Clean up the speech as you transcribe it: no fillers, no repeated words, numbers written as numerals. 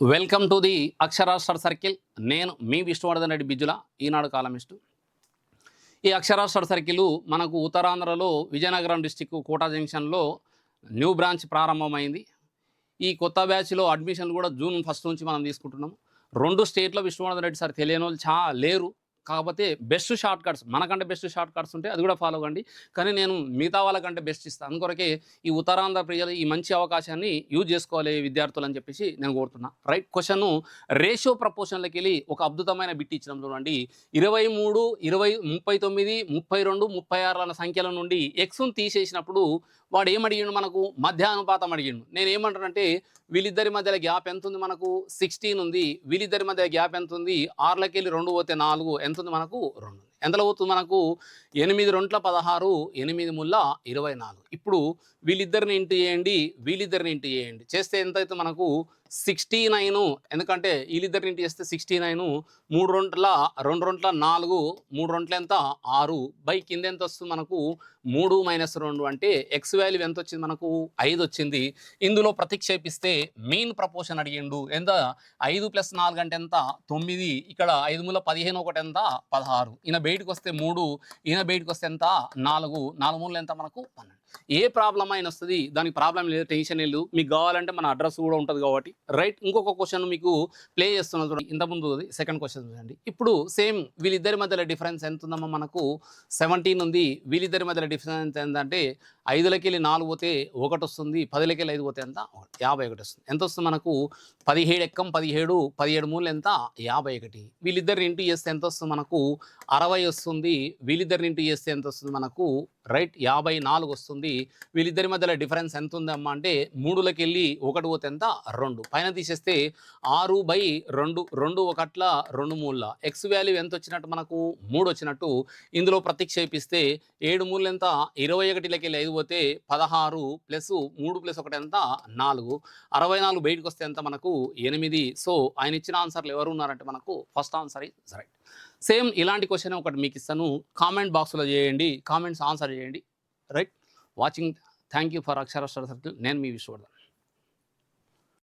Welcome to the అక్షరాస్టర్ circle. నేను మీ విష్ణువర్ధన్ రెడ్డి బిజ్జుల, ఈనాడు కాలమిస్టు. ఈ అక్షరాస్టర్ సర్కిల్ మనకు ఉత్తరాంధ్రలో విజయనగరం డిస్టిక్ కోటా జంక్షన్లో న్యూ బ్రాంచ్ ప్రారంభమైంది. ఈ కొత్త బ్యాచ్లో అడ్మిషన్లు కూడా జూన్ 1 నుంచి మనం తీసుకుంటున్నాము. 2 స్టేట్లో విష్ణువర్ధన్ రెడ్డి సార్ తెలియని వాళ్ళు లేరు. కాకపోతే బెస్ట్ షార్ట్ కట్స్, మనకంటే బెస్ట్ షార్ట్ కట్స్ ఉంటే అది కూడా ఫాలో కండి. కానీ నేను మిగతా వాళ్ళకంటే బెస్ట్ ఇస్తాను. అందుకొరకే ఈ ఉత్తరాంధ్ర ప్రజలు ఈ మంచి అవకాశాన్ని యూజ్ చేసుకోవాలి విద్యార్థులు అని చెప్పేసి నేను కోరుతున్నా. రైట్ క్వశ్చన్, రేషియో ప్రపోర్షన్లకి వెళ్ళి ఒక అద్భుతమైన బిట్ ఇచ్చినాం చూడండి. 23, 20, 39, 32, 36 అన్న సంఖ్యల నుండి ఎక్స్ను తీసేసినప్పుడు వాడు ఏమడిగిండు, మనకు మధ్యానుపాతం అడిగిండు. నేను ఏమంటానంటే వీళ్ళిద్దరి మధ్యలో గ్యాప్ ఎంత ఉంది, మనకు 16 ఉంది. వీళ్ళిద్దరి మధ్య గ్యాప్ ఎంత ఉంది, 6లకి వెళ్ళి 2 పోతే 4 ఎంత ఉంది, మనకు 2. ఎంతలో పోతుంది, మనకు 8 2 16, 8 3 24. ఇప్పుడు వీళ్ళిద్దరిని ఇంటూ చేయండి, వీళ్ళిద్దరిని ఇంటూ చేయండి. చేస్తే ఎంత అయితే మనకు 69. ఎందుకంటే వీళ్ళిద్దరిని ఇంటూ చేస్తే 69, 3 2 2 4, 3 2 ఎంత 6 బై కింద ఎంత వస్తుంది మనకు 3 - 2 అంటే ఎక్స్ వాల్యూ ఎంత వచ్చింది, మనకు 5 వచ్చింది. ఇందులో ప్రతిక్షేపిస్తే మీన్ ప్రపోర్షన్ అడిగిండు. ఎంత 5 + 4 అంటే ఎంత 9. ఇక్కడ 5 3 15, 1 ఎంత 16. ఈయన బయటకు వస్తే 3, ఈయన బయటకు వస్తే ఎంత 4, 4 3 ఎంత మనకు 12. ఏ ప్రాబ్లం అయినా వస్తుంది, దానికి ప్రాబ్లం లేదు, టెన్షన్ లేదు. మీకు కావాలంటే మన అడ్రస్ కూడా ఉంటుంది కాబట్టి. రైట్, ఇంకొక క్వశ్చన్ మీకు ప్లే చేస్తున్నా చూడండి. ఇంతకుముందు సెకండ్ క్వశ్చన్ చూడండి. ఇప్పుడు సేమ్ వీళ్ళిద్దరి మధ్యలో డిఫరెన్స్ ఎంత ఉందమ్మా, మనకు 17 ఉంది. వీళ్ళిద్దరి మధ్యలో డిఫరెన్స్ ఏంటంటే 5లకి వెళ్ళి 4 పోతే 1 వస్తుంది. 10లకి వెళ్ళి 5 పోతే ఎంత 51 వస్తుంది. ఎంత వస్తుంది మనకు 17 ఎక్కం 17, 17 3 ఎంత 51. వీళ్ళిద్దరిని ఇంటూ చేస్తే ఎంత వస్తుంది, మనకు 60 వస్తుంది. వీళ్ళిద్దరిని ఇంటూ చేస్తే ఎంత వస్తుంది, మనకు రైట్ 54 వస్తుంది. వీళ్ళిద్దరి మధ్యలో డిఫరెన్స్ ఎంత ఉందమ్మా అంటే 3లకి వెళ్ళి 1 పోతే ఎంత 2. పైన తీసేస్తే 6/2, 2 1 2 3. ఎక్స్ వాల్యూ ఎంత వచ్చినట్టు, మనకు 3 వచ్చినట్టు. ఇందులో ప్రతిక్షేపిస్తే 7 3 ఎంత 21లకి వెళ్ళి 5 పోతే 16 ప్లస్ 3 + 1 ఎంత 4. 64 బయటకు వస్తే ఎంత, మనకు 8. సో ఆయన ఇచ్చిన ఆన్సర్లు ఎవరు ఉన్నారంటే మనకు first answer is right. Same ఇలాంటి క్వశ్చన్ ఒకటి మీకు ఇస్తాను, కామెంట్ బాక్స్లో చేయండి, కామెంట్స్ ఆన్సర్ చేయండి. Right, watching. Thank you for అక్షరాస్టర్ సర్కిల్. నేను మీ విష్ణువర్ధన్.